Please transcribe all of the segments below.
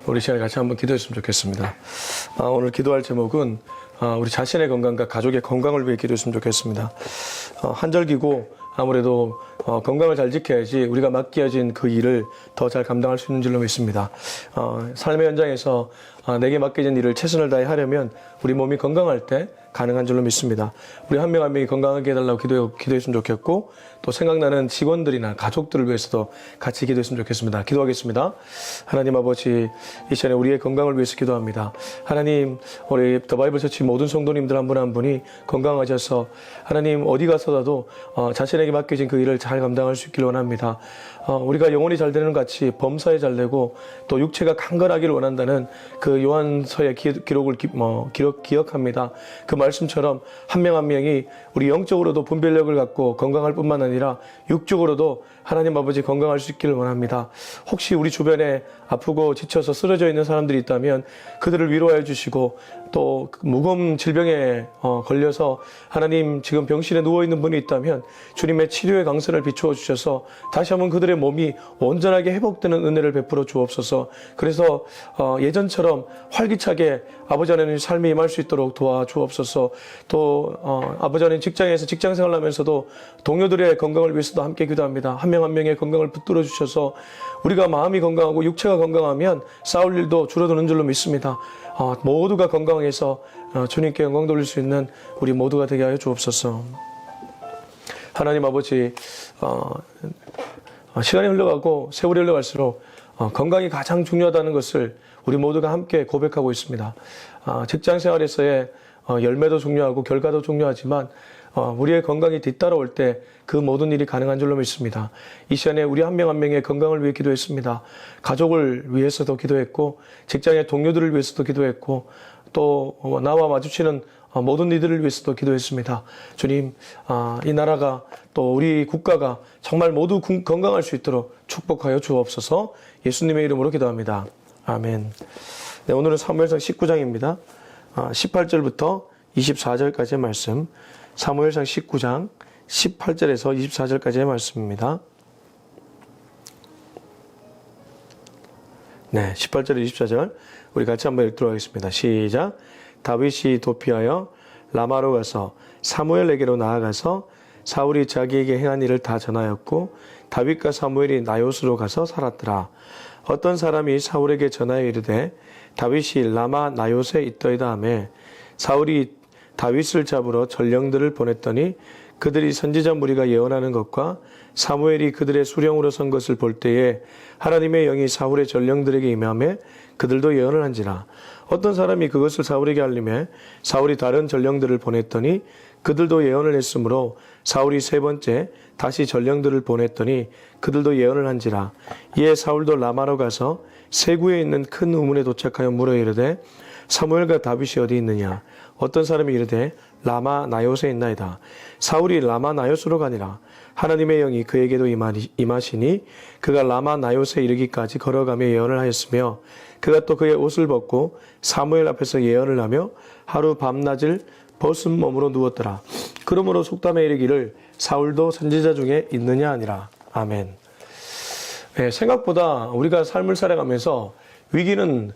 우리 시간에 같이 한번 기도했으면 좋겠습니다. 오늘 기도할 제목은 우리 자신의 건강과 가족의 건강을 위해 기도했으면 좋겠습니다. 한절기고 아무래도 건강을 잘 지켜야지 우리가 맡겨진 그 일을 더 잘 감당할 수 있는 줄로 믿습니다. 삶의 현장에서 내게 맡겨진 일을 최선을 다해 하려면 우리 몸이 건강할 때 가능한 줄로 믿습니다. 우리 한 명 한 명이 건강하게 해달라고 기도했으면 좋겠고, 또 생각나는 직원들이나 가족들을 위해서도 같이 기도했으면 좋겠습니다. 기도하겠습니다. 하나님 아버지, 이 시간에 우리의 건강을 위해서 기도합니다. 하나님, 우리 더 바이블 처치 모든 성도님들 한 분 한 분이 건강하셔서 하나님 어디 가서라도 자신에게 맡겨진 그 일을 잘 감당할 수 있길 원합니다. 우리가 영혼이 잘 되는 것 같이 범사에 잘 되고 또 육체가 강건하기를 원한다는 그 요한서의 기록을 기억합니다. 그 말씀처럼 한 명 한 명이 우리 영적으로도 분별력을 갖고 건강할 뿐만 아니라 육적으로도 하나님 아버지 건강할 수 있기를 원합니다. 혹시 우리 주변에 아프고 지쳐서 쓰러져 있는 사람들이 있다면 그들을 위로해 주시고, 또 무거운 질병에 걸려서 하나님 지금 병실에 누워있는 분이 있다면 주님의 치료의 강선을 비추어 주셔서 다시 한번 그들의 몸이 온전하게 회복되는 은혜를 베풀어 주옵소서. 그래서 예전처럼 활기차게 아버지 하나님 삶이 임할 수 있도록 도와주옵소서. 또 아버지 하나님 직장에서 직장생활 하면서도 동료들의 건강을 위해서도 함께 기도합니다. 한 명 한 명의 건강을 붙들어 주셔서 우리가 마음이 건강하고 육체가 건강하면 싸울 일도 줄어드는 줄로 믿습니다. 모두가 건강해서 주님께 영광 돌릴 수 있는 우리 모두가 되게 하여 주옵소서. 하나님 아버지, 시간이 흘러가고 세월이 흘러갈수록 건강이 가장 중요하다는 것을 우리 모두가 함께 고백하고 있습니다. 직장 생활에서의 열매도 중요하고 결과도 중요하지만 우리의 건강이 뒤따라올 때 그 모든 일이 가능한 줄로 믿습니다. 이 시간에 우리 한 명 한 명의 건강을 위해 기도했습니다. 가족을 위해서도 기도했고, 직장의 동료들을 위해서도 기도했고, 또 나와 마주치는 모든 이들을 위해서도 기도했습니다. 주님, 이 나라가 또 우리 국가가 정말 모두 건강할 수 있도록 축복하여 주옵소서. 예수님의 이름으로 기도합니다. 아멘. 네, 오늘은 사무엘상 19장입니다. 18절부터 24절까지의 말씀, 사무엘상 19장 18절에서 24절까지의 말씀입니다. 네, 18절 24절 우리 같이 한번 읽도록 하겠습니다. 시작. 다윗이 도피하여 라마로 가서 사무엘에게로 나아가서 사울이 자기에게 행한 일을 다 전하였고, 다윗과 사무엘이 나요스로 가서 살았더라. 어떤 사람이 사울에게 전하여 이르되 다윗이 라마 나요스에 있더이다 하매, 사울이 다윗을 잡으러 전령들을 보냈더니 그들이 선지자 무리가 예언하는 것과 사무엘이 그들의 수령으로 선 것을 볼 때에 하나님의 영이 사울의 전령들에게 임하매 그들도 예언을 한지라. 어떤 사람이 그것을 사울에게 알림해 사울이 다른 전령들을 보냈더니 그들도 예언을 했으므로 사울이 세 번째 다시 전령들을 보냈더니 그들도 예언을 한지라. 이에 사울도 라마로 가서 세구에 있는 큰 우문에 도착하여 물어 이르되 사무엘과 다윗이 어디 있느냐. 어떤 사람이 이르되 라마 나요스에 있나이다. 사울이 라마 나요스로 가니라. 하나님의 영이 그에게도 임하시니 그가 라마 나요스에 이르기까지 걸어가며 예언을 하였으며, 그가 또 그의 옷을 벗고 사무엘 앞에서 예언을 하며 하루 밤낮을 벗은 몸으로 누웠더라. 그러므로 속담에 이르기를 사울도 선지자 중에 있느냐 하니라. 아멘. 네, 생각보다 우리가 삶을 살아가면서 위기는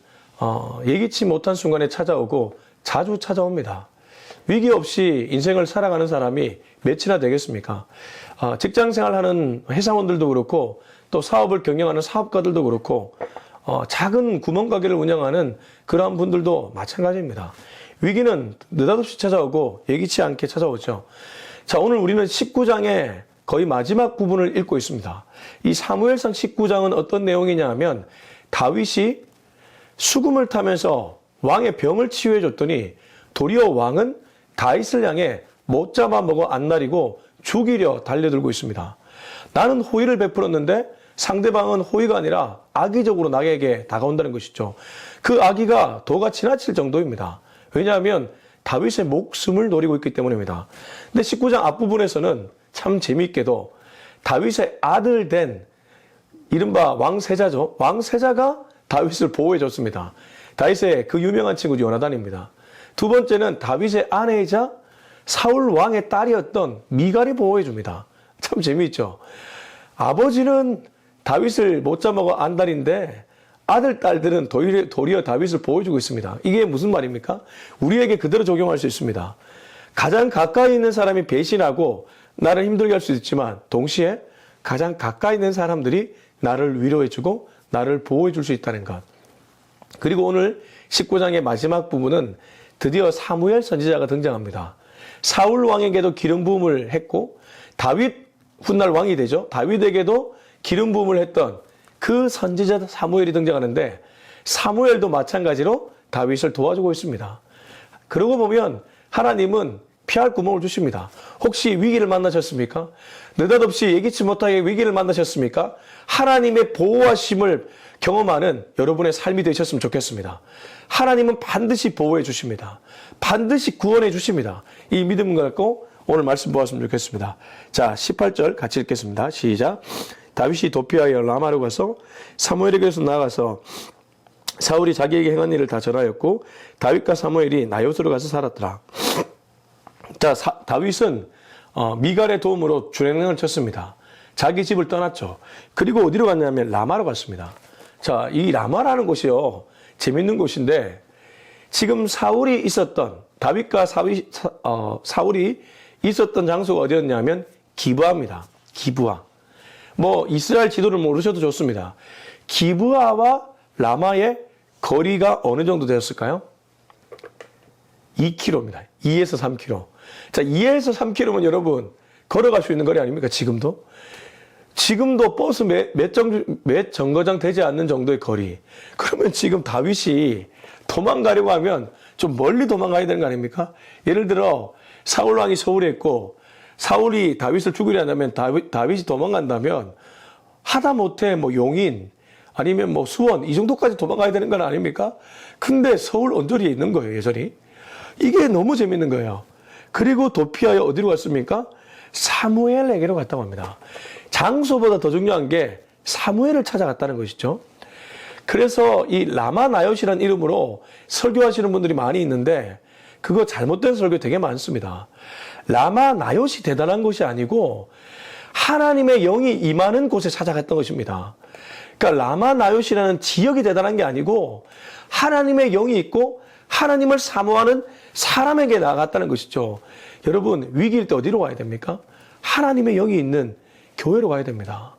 예기치 못한 순간에 찾아오고 자주 찾아옵니다. 위기 없이 인생을 살아가는 사람이 몇이나 되겠습니까? 직장생활하는 회사원들도 그렇고, 또 사업을 경영하는 사업가들도 그렇고, 작은 구멍가게를 운영하는 그러한 분들도 마찬가지입니다. 위기는 느닷없이 찾아오고 예기치 않게 찾아오죠. 자, 오늘 우리는 19장의 거의 마지막 부분을 읽고 있습니다. 이 사무엘상 19장은 어떤 내용이냐 하면, 다윗이 수금을 타면서 왕의 병을 치유해 줬더니 도리어 왕은 다윗을 향해 못 잡아먹어 안달이고 죽이려 달려들고 있습니다. 나는 호의를 베풀었는데 상대방은 호의가 아니라 악의적으로 나에게 다가온다는 것이죠. 그 악의가 도가 지나칠 정도입니다. 왜냐하면 다윗의 목숨을 노리고 있기 때문입니다. 근데 19장 앞부분에서는 참 재미있게도 다윗의 아들 된 이른바 왕세자죠. 왕세자가 다윗을 보호해 줬습니다. 다윗의 그 유명한 친구 요나단입니다. 두 번째는 다윗의 아내이자 사울 왕의 딸이었던 미갈이 보호해 줍니다. 참 재미있죠. 아버지는 다윗을 못 잡아먹어 안달인데 아들, 딸들은 도리어 다윗을 보호해주고 있습니다. 이게 무슨 말입니까? 우리에게 그대로 적용할 수 있습니다. 가장 가까이 있는 사람이 배신하고 나를 힘들게 할 수 있지만 동시에 가장 가까이 있는 사람들이 나를 위로해주고 나를 보호해줄 수 있다는 것. 그리고 오늘 19장의 마지막 부분은 드디어 사무엘 선지자가 등장합니다. 사울 왕에게도 기름 부음을 했고 다윗 훗날 왕이 되죠. 다윗에게도 기름 부음을 했던 그 선지자 사무엘이 등장하는데 사무엘도 마찬가지로 다윗을 도와주고 있습니다. 그러고 보면 하나님은 피할 구멍을 주십니다. 혹시 위기를 만나셨습니까? 느닷없이 예기치 못하게 위기를 만나셨습니까? 하나님의 보호하심을 경험하는 여러분의 삶이 되셨으면 좋겠습니다. 하나님은 반드시 보호해 주십니다. 반드시 구원해 주십니다. 이 믿음을 갖고 오늘 말씀 보았으면 좋겠습니다. 자, 18절 같이 읽겠습니다. 시작. 다윗이 도피하여 라마로 가서 사무엘에게서 나아가서 사울이 자기에게 행한 일을 다 전하였고 다윗과 사무엘이 나요스로 가서 살았더라. 자, 다윗은 미갈의 도움으로 준행을 쳤습니다. 자기 집을 떠났죠. 그리고 어디로 갔냐면 라마로 갔습니다. 자, 이 라마라는 곳이요, 재밌는 곳인데 지금 사울이 있었던 다윗과 사울이 있었던 장소가 어디였냐면 기브아입니다. 기브아. 뭐 이스라엘 지도를 모르셔도 좋습니다. 기브아와 라마의 거리가 어느 정도 되었을까요? 2km입니다. 2에서 3km. 자, 2에서 3km면 여러분 걸어갈 수 있는 거리 아닙니까? 지금도 버스 몇 정거장 되지 않는 정도의 거리. 그러면 지금 다윗이 도망가려고 하면 좀 멀리 도망가야 되는 거 아닙니까? 예를 들어 사울 왕이 서울에 있고 사울이 다윗을 죽이려 한다면 다윗이 도망간다면 하다못해 뭐 용인 아니면 뭐 수원 이 정도까지 도망가야 되는 건 아닙니까? 근데 서울 언저리에 있는 거예요, 여전히. 이게 너무 재밌는 거예요. 그리고 도피하여 어디로 갔습니까? 사무엘에게로 갔다고 합니다. 장소보다 더 중요한 게 사무엘을 찾아갔다는 것이죠. 그래서 이 라마나요시라는 이름으로 설교하시는 분들이 많이 있는데 그거 잘못된 설교 되게 많습니다. 라마나요시 대단한 곳이 아니고 하나님의 영이 임하는 곳에 찾아갔던 것입니다. 그러니까 라마나요시라는 지역이 대단한 게 아니고 하나님의 영이 있고 하나님을 사모하는 사람에게 나아갔다는 것이죠. 여러분, 위기일 때 어디로 가야 됩니까? 하나님의 영이 있는 교회로 가야 됩니다.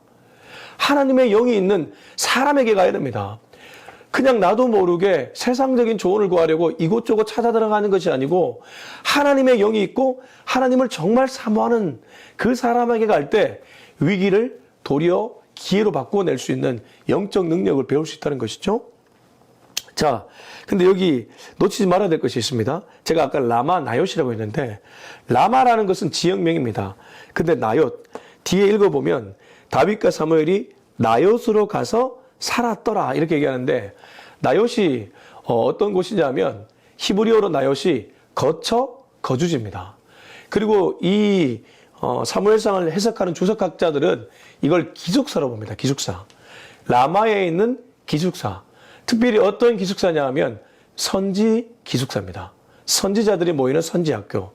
하나님의 영이 있는 사람에게 가야 됩니다. 그냥 나도 모르게 세상적인 조언을 구하려고 이곳저곳 찾아 들어가는 것이 아니고 하나님의 영이 있고 하나님을 정말 사모하는 그 사람에게 갈 때 위기를 도리어 기회로 바꾸어낼 수 있는 영적 능력을 배울 수 있다는 것이죠. 자, 근데 여기 놓치지 말아야 될 것이 있습니다. 제가 아까 라마 나요시라고 했는데 라마라는 것은 지역명입니다. 근데 나요트 뒤에 읽어보면 다윗과 사무엘이 나요스로 가서 살았더라 이렇게 얘기하는데 나요시 어떤 곳이냐면 히브리어로 나요시 거주지입니다. 그리고 이 사무엘상을 해석하는 주석학자들은 이걸 기숙사로 봅니다. 기숙사. 라마에 있는 기숙사. 특별히 어떤 기숙사냐 하면 선지 기숙사입니다. 선지자들이 모이는 선지학교.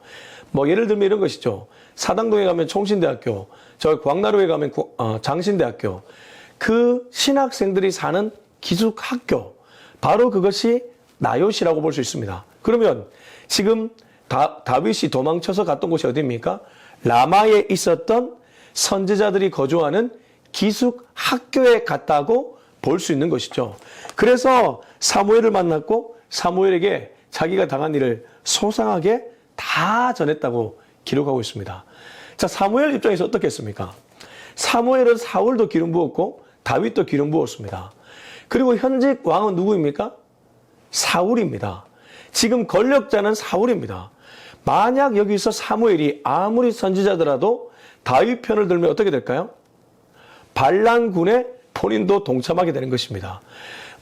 뭐 예를 들면 이런 것이죠. 사당동에 가면 총신대학교, 저 광나루에 가면 장신대학교. 그 신학생들이 사는 기숙학교. 바로 그것이 나요시라고 볼 수 있습니다. 그러면 지금 다윗이 도망쳐서 갔던 곳이 어디입니까? 라마에 있었던 선지자들이 거주하는 기숙학교에 갔다고 볼 수 있는 것이죠. 그래서 사무엘을 만났고 사무엘에게 자기가 당한 일을 소상하게 다 전했다고 기록하고 있습니다. 자, 사무엘 입장에서 어떻겠습니까? 사무엘은 사울도 기름 부었고 다윗도 기름 부었습니다. 그리고 현직 왕은 누구입니까? 사울입니다. 지금 권력자는 사울입니다. 만약 여기서 사무엘이 아무리 선지자더라도 다윗 편을 들면 어떻게 될까요? 반란군에 본인도 동참하게 되는 것입니다.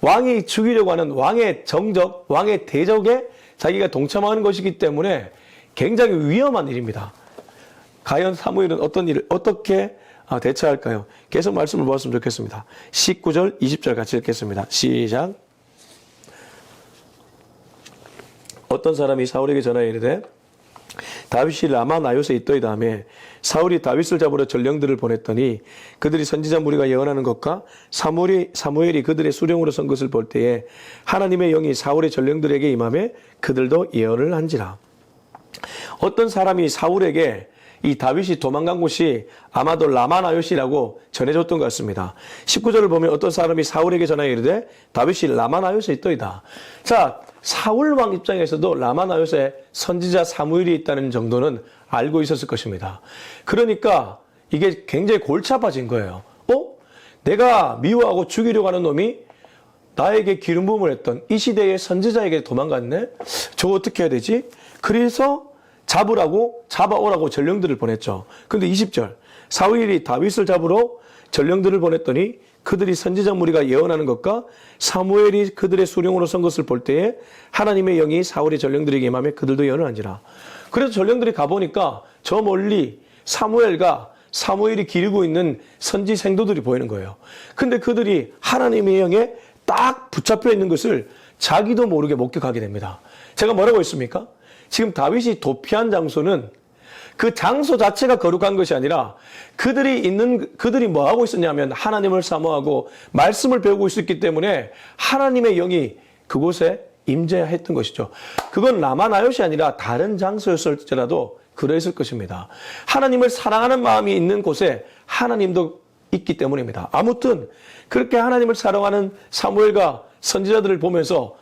왕이 죽이려고 하는 왕의 정적, 왕의 대적에 자기가 동참하는 것이기 때문에 굉장히 위험한 일입니다. 과연 사무엘은 어떤 일을 어떻게 대처할까요? 계속 말씀을 보았으면 좋겠습니다. 19절, 20절 같이 읽겠습니다. 시작. 어떤 사람이 사울에게 전하여 이르되 다윗이 라마 나요스에 있더이 다음에 사울이 다윗을 잡으러 전령들을 보냈더니 그들이 선지자 무리가 예언하는 것과 사무엘이 그들의 수령으로 선 것을 볼 때에 하나님의 영이 사울의 전령들에게 임하매 그들도 예언을 한지라. 어떤 사람이 사울에게 이 다윗이 도망간 곳이 아마도 라마나요시라고 전해줬던 것 같습니다. 19절을 보면 어떤 사람이 사울에게 전하여 이르되 다윗이 라마나요스에 있더이다. 자, 사울 왕 입장에서도 라마나요스에 선지자 사무엘이 있다는 정도는 알고 있었을 것입니다. 그러니까 이게 굉장히 골치 아파진 거예요. 내가 미워하고 죽이려고 하는 놈이 나에게 기름 부음을 했던 이 시대의 선지자에게 도망갔네? 저거 어떻게 해야 되지? 그래서 잡아오라고 전령들을 보냈죠. 그런데 20절 사울이 다윗을 잡으러 전령들을 보냈더니 그들이 선지자 무리가 예언하는 것과 사무엘이 그들의 수령으로 선 것을 볼 때에 하나님의 영이 사울의 전령들에게 임하며 그들도 예언을 한지라. 그래서 전령들이 가보니까 저 멀리 사무엘이 기르고 있는 선지 생도들이 보이는 거예요. 근데 그들이 하나님의 영에 딱 붙잡혀 있는 것을 자기도 모르게 목격하게 됩니다. 제가 뭐라고 했습니까? 지금 다윗이 도피한 장소는 그 장소 자체가 거룩한 것이 아니라 그들이 뭐 하고 있었냐면 하나님을 사모하고 말씀을 배우고 있었기 때문에 하나님의 영이 그곳에 임재했던 것이죠. 그건 라마나요시 아니라 다른 장소였을지라도 그랬을 것입니다. 하나님을 사랑하는 마음이 있는 곳에 하나님도 있기 때문입니다. 아무튼 그렇게 하나님을 사랑하는 사무엘과 선지자들을 보면서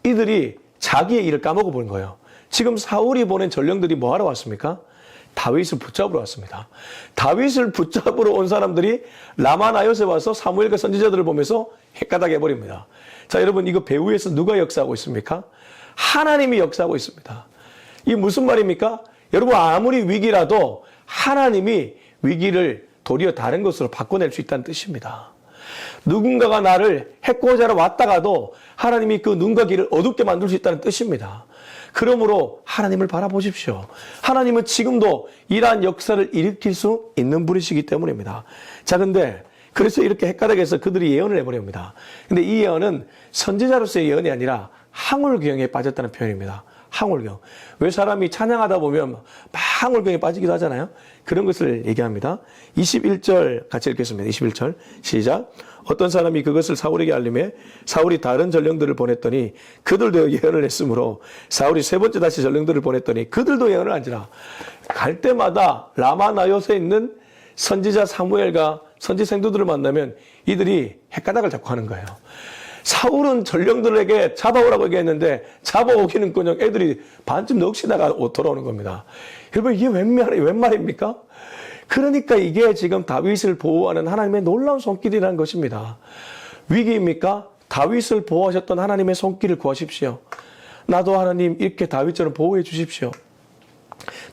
이들이 자기의 일을 까먹어 버린 거예요. 지금 사울이 보낸 전령들이 뭐 하러 왔습니까? 다윗을 붙잡으러 왔습니다. 다윗을 붙잡으러 온 사람들이 라마나요스에 와서 사무엘과 선지자들을 보면서 헷가닥해 버립니다. 자, 여러분 이거 배후에서 누가 역사하고 있습니까? 하나님이 역사하고 있습니다. 이게 무슨 말입니까? 여러분 아무리 위기라도 하나님이 위기를 도리어 다른 것으로 바꿔낼 수 있다는 뜻입니다. 누군가가 나를 해코지 하러 왔다가도 하나님이 그 눈과 귀를 어둡게 만들 수 있다는 뜻입니다. 그러므로 하나님을 바라보십시오. 하나님은 지금도 이러한 역사를 일으킬 수 있는 분이시기 때문입니다. 자, 근데 그래서 이렇게 헷갈리게해서 그들이 예언을 해버립니다. 근데 이 예언은 선지자로서의 예언이 아니라 항울경에 빠졌다는 표현입니다. 항울경. 왜 사람이 찬양하다 보면 막 항울경에 빠지기도 하잖아요. 그런 것을 얘기합니다. 21절 같이 읽겠습니다. 21절 시작. 어떤 사람이 그것을 사울에게 알림해 사울이 다른 전령들을 보냈더니 그들도 예언을 했으므로 사울이 세 번째 다시 전령들을 보냈더니 그들도 예언을 한지라. 갈 때마다 라마나요스에 있는 선지자 사무엘과 선지 생도들을 만나면 이들이 헷가닥을 자꾸 하는 거예요. 사울은 전령들에게 잡아오라고 얘기했는데 잡아오기는커녕 애들이 반쯤 넋이 돌아오는 겁니다. 여러분 이게 웬 말입니까? 그러니까 이게 지금 다윗을 보호하는 하나님의 놀라운 손길이라는 것입니다. 위기입니까? 다윗을 보호하셨던 하나님의 손길을 구하십시오. 나도 하나님 이렇게 다윗처럼 보호해 주십시오.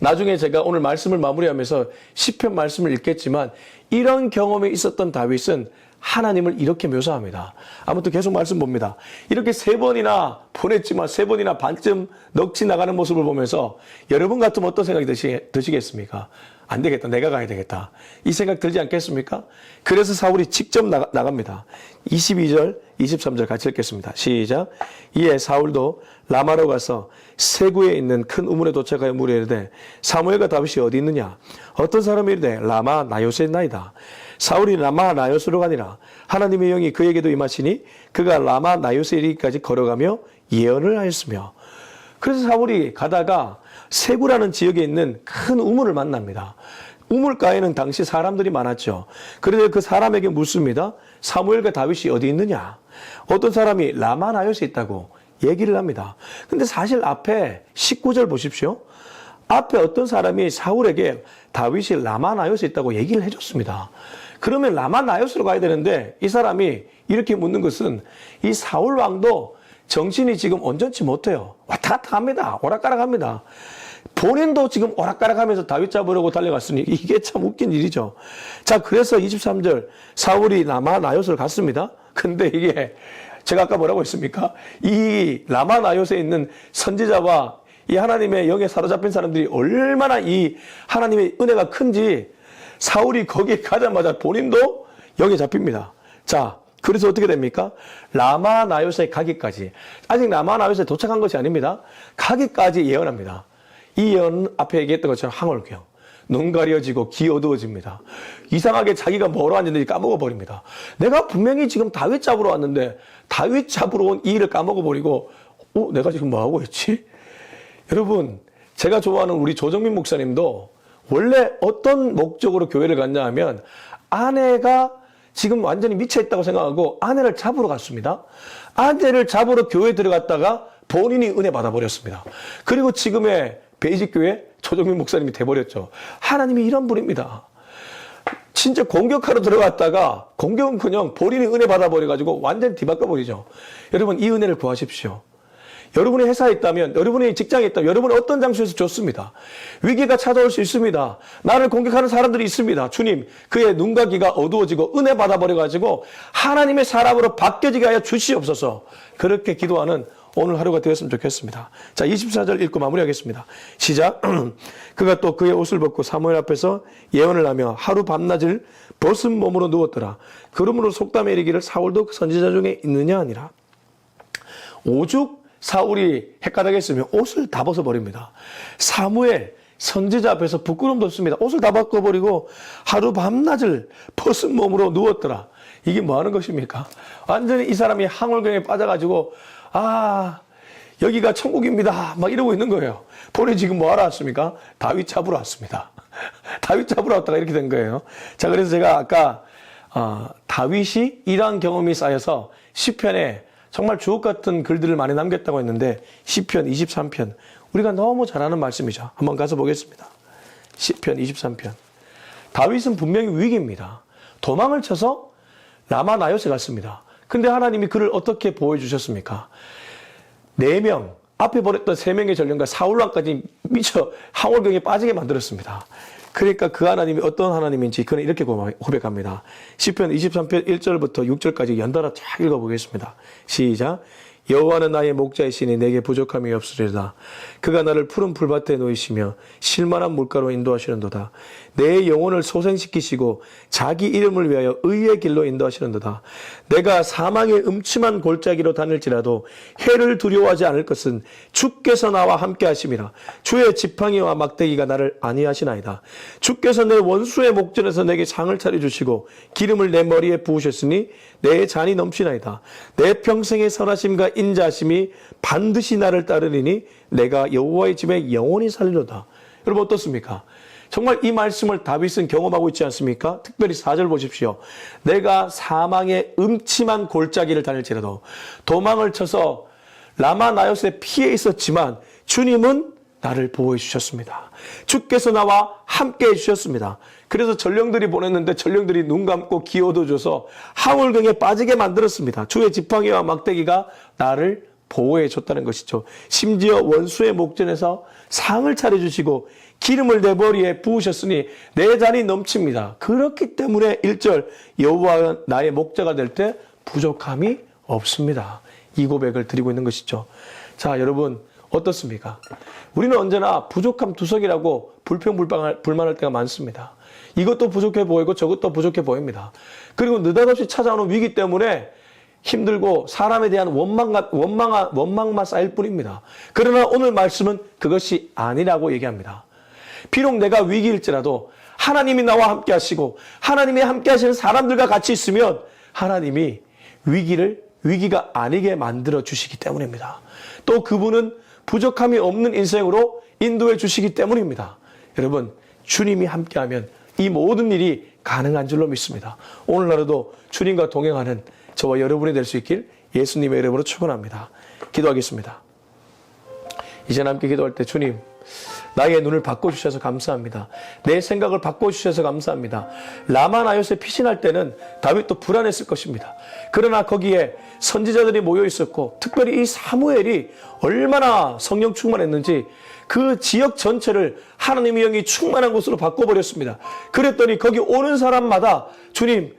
나중에 제가 오늘 말씀을 마무리하면서 시편 말씀을 읽겠지만 이런 경험이 있었던 다윗은 하나님을 이렇게 묘사합니다. 아무튼 계속 말씀 봅니다. 이렇게 세 번이나 보냈지만 세 번이나 반쯤 넋이 나가는 모습을 보면서 여러분 같으면 어떤 생각이 드시겠습니까? 안 되겠다. 내가 가야 되겠다. 이 생각 들지 않겠습니까? 그래서 사울이 직접 나갑니다. 22절, 23절 같이 읽겠습니다. 시작. 이에 사울도 라마로 가서 세구에 있는 큰 우물에 도착하여 물에 이르되 사무엘과 다윗이 어디 있느냐? 어떤 사람이 이르되 라마 나요스에 있나이다. 사울이 라마 나요스로 가니라. 하나님의 영이 그에게도 임하시니 그가 라마 나요스에 이르기까지 걸어가며 예언을 하였으며. 그래서 사울이 가다가 세구라는 지역에 있는 큰 우물을 만납니다. 우물가에는 당시 사람들이 많았죠. 그래서 그 사람에게 묻습니다. 사무엘과 다윗이 어디 있느냐? 어떤 사람이 라마 나요스에 있다고 얘기를 합니다. 근데 사실 앞에 19절 보십시오. 앞에 어떤 사람이 사울에게 다윗이 라마 나요스에 있다고 얘기를 해줬습니다. 그러면 라마 나요스로 가야 되는데 이 사람이 이렇게 묻는 것은 이 사울 왕도 정신이 지금 온전치 못해요. 왔다 갔다 합니다. 오락가락합니다. 본인도 지금 오락가락하면서 다윗 잡으려고 달려갔으니 이게 참 웃긴 일이죠. 자, 그래서 23절 사울이 라마 나요스를 갔습니다. 근데 이게 제가 아까 뭐라고 했습니까? 이 라마 나요스에 있는 선지자와 이 하나님의 영에 사로잡힌 사람들이 얼마나 이 하나님의 은혜가 큰지 사울이 거기에 가자마자 본인도 영에 잡힙니다. 자, 그래서 어떻게 됩니까? 라마 나요스에 가기까지, 아직 라마 나요스에 도착한 것이 아닙니다. 가기까지 예언합니다. 이 예언은 앞에 얘기했던 것처럼 항월경. 눈 가려지고 귀 어두워집니다. 이상하게 자기가 뭐로 앉았는지 까먹어버립니다. 내가 분명히 지금 다윗 잡으러 왔는데 다윗 잡으러 온 이 일을 까먹어버리고 내가 지금 뭐하고 있지? 여러분, 제가 좋아하는 우리 조정민 목사님도 원래 어떤 목적으로 교회를 갔냐 하면 아내가 지금 완전히 미쳐있다고 생각하고 아내를 잡으러 갔습니다. 아내를 잡으러 교회에 들어갔다가 본인이 은혜 받아버렸습니다. 그리고 지금의 베이직교회 조정민 목사님이 돼버렸죠. 하나님이 이런 분입니다. 진짜 공격하러 들어갔다가 공격은커녕 본인이 은혜 받아버려가지고 완전히 뒤바꿔버리죠. 여러분, 이 은혜를 구하십시오. 여러분이 회사에 있다면, 여러분이 직장에 있다면, 여러분은 어떤 장소에서 좋습니다. 위기가 찾아올 수 있습니다. 나를 공격하는 사람들이 있습니다. 주님, 그의 눈과 귀가 어두워지고 은혜 받아버려가지고 하나님의 사람으로 바뀌어지게 하여 주시옵소서. 그렇게 기도하는 오늘 하루가 되었으면 좋겠습니다. 자, 24절 읽고 마무리하겠습니다. 시작. 그가 또 그의 옷을 벗고 사무엘 앞에서 예언을 하며 하루 밤낮을 벗은 몸으로 누웠더라. 그러므로 속담에 이르기를 사울도 그 선지자 중에 있느냐 하니라. 오죽 사울이 헷갈하겠으면 옷을 다 벗어버립니다. 사무엘 선지자 앞에서 부끄럼도 없습니다. 옷을 다 벗어버리고 하루 밤낮을 벗은 몸으로 누웠더라. 이게 뭐 하는 것입니까? 완전히 이 사람이 항월경에 빠져가지고 여기가 천국입니다. 막 이러고 있는 거예요. 본인이 지금 뭐 하러 왔습니까? 다윗 잡으러 왔습니다. 다윗 잡으러 왔다가 이렇게 된 거예요. 자, 그래서 제가 아까 다윗이 이러한 경험이 쌓여서 시편에 정말 주옥 같은 글들을 많이 남겼다고 했는데 시편 23편 우리가 너무 잘 아는 말씀이죠. 한번 가서 보겠습니다. 시편 23편. 다윗은 분명히 위기입니다. 도망을 쳐서 라마 나요스에 갔습니다. 근데 하나님이 그를 어떻게 보호해 주셨습니까? 4명, 앞에 보냈던 3명의 전령과 사울왕까지 미쳐 항월경에 빠지게 만들었습니다. 그러니까 그 하나님이 어떤 하나님인지 그는 이렇게 고백합니다. 시편 23편 1절부터 6절까지 연달아 쫙 읽어보겠습니다. 시작. 여호와는 나의 목자이시니 내게 부족함이 없으리로다. 그가 나를 푸른 풀밭에 놓이시며 실만한 물가로 인도하시는도다. 내 영혼을 소생시키시고 자기 이름을 위하여 의의 길로 인도하시는도다. 내가 사망의 음침한 골짜기로 다닐지라도 해를 두려워하지 않을 것은 주께서 나와 함께 하심이라. 주의 지팡이와 막대기가 나를 안위하시나이다. 주께서 내 원수의 목전에서 내게 상을 차려주시고 기름을 내 머리에 부으셨으니 내 잔이 넘치나이다. 내 평생의 선하심과 인자하심이 반드시 나를 따르리니 내가 여호와의 집에 영원히 살리로다. 여러분 어떻습니까? 정말 이 말씀을 다윗은 경험하고 있지 않습니까? 특별히 4절 보십시오. 내가 사망의 음침한 골짜기를 다닐지라도 도망을 쳐서 라마 나요스에 피해 있었지만 주님은 나를 보호해 주셨습니다. 주께서 나와 함께 해 주셨습니다. 그래서 전령들이 보냈는데 전령들이 눈 감고 귀 어두워져서 항월경에 빠지게 만들었습니다. 주의 지팡이와 막대기가 나를 보호해 줬다는 것이죠. 심지어 원수의 목전에서 상을 차려주시고 기름을 내 머리에 부으셨으니 내 잔이 넘칩니다. 그렇기 때문에 1절 여호와가 나의 목자가 될 때 부족함이 없습니다. 이 고백을 드리고 있는 것이죠. 자, 여러분 어떻습니까? 우리는 언제나 부족함 두석이라고 불평불만할 때가 많습니다. 이것도 부족해 보이고 저것도 부족해 보입니다. 그리고 느닷없이 찾아오는 위기 때문에 힘들고 사람에 대한 원망만 쌓일 뿐입니다. 그러나 오늘 말씀은 그것이 아니라고 얘기합니다. 비록 내가 위기일지라도 하나님이 나와 함께 하시고 하나님이 함께 하시는 사람들과 같이 있으면 하나님이 위기가 아니게 만들어 주시기 때문입니다. 또 그분은 부족함이 없는 인생으로 인도해 주시기 때문입니다. 여러분, 주님이 함께하면 이 모든 일이 가능한 줄로 믿습니다. 오늘 하루도 주님과 동행하는 저와 여러분이 될 수 있길 예수님의 이름으로 축원합니다. 기도하겠습니다. 이제 함께 기도할 때 주님, 나의 눈을 바꿔주셔서 감사합니다. 내 생각을 바꿔주셔서 감사합니다. 라마 나요스에 피신할 때는 다윗도 불안했을 것입니다. 그러나 거기에 선지자들이 모여 있었고 특별히 이 사무엘이 얼마나 성령 충만했는지 그 지역 전체를 하나님의 영이 충만한 곳으로 바꿔버렸습니다. 그랬더니 거기 오는 사람마다 주님,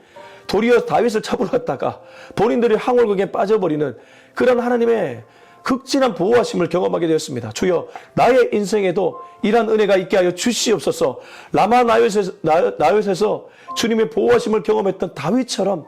도리어 다윗을 잡으러 갔다가 본인들이 항월경에 빠져버리는 그런 하나님의 극진한 보호하심을 경험하게 되었습니다. 주여, 나의 인생에도 이러한 은혜가 있게 하여 주시옵소서. 라마 나요셋에서 주님의 보호하심을 경험했던 다윗처럼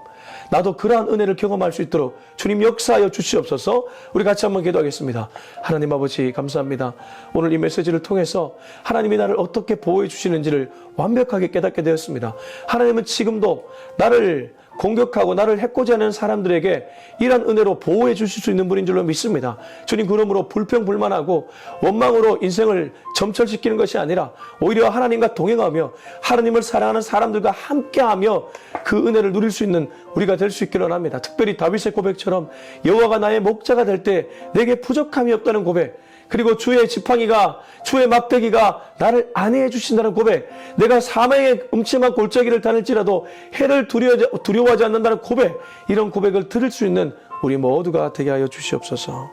나도 그러한 은혜를 경험할 수 있도록 주님 역사하여 주시옵소서. 우리 같이 한번 기도하겠습니다. 하나님 아버지 감사합니다. 오늘 이 메시지를 통해서 하나님이 나를 어떻게 보호해 주시는지를 완벽하게 깨닫게 되었습니다. 하나님은 지금도 나를 공격하고 나를 해코지 하는 사람들에게 이런 은혜로 보호해 주실 수 있는 분인 줄로 믿습니다. 주님, 그러므로 불평불만하고 원망으로 인생을 점철시키는 것이 아니라 오히려 하나님과 동행하며 하나님을 사랑하는 사람들과 함께하며 그 은혜를 누릴 수 있는 우리가 될 수 있기를 원합니다. 특별히 다윗의 고백처럼 여호와가 나의 목자가 될 때 내게 부족함이 없다는 고백, 그리고 주의 지팡이가, 주의 막대기가 나를 안위해 주신다는 고백, 내가 사망의 음침한 골짜기를 다닐지라도 해를 두려워하지 않는다는 고백, 이런 고백을 들을 수 있는 우리 모두가 되게 하여 주시옵소서.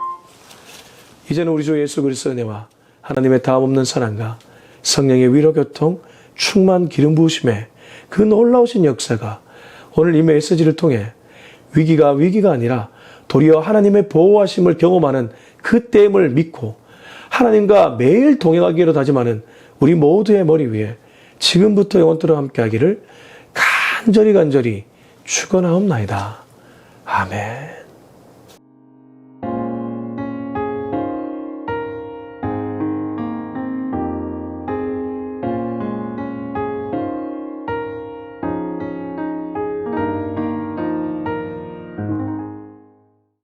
이제는 우리 주 예수 그리스도의 은혜와 하나님의 다함없는 사랑과 성령의 위로교통, 충만 기름 부으심에 그 놀라우신 역사가 오늘 이 메시지를 통해 위기가 아니라 도리어 하나님의 보호하심을 경험하는 그때임을 믿고 하나님과 매일 동행하기로 다짐하는 우리 모두의 머리 위에 지금부터 영원토록 함께하기를 간절히 축원하옵나이다. 아멘.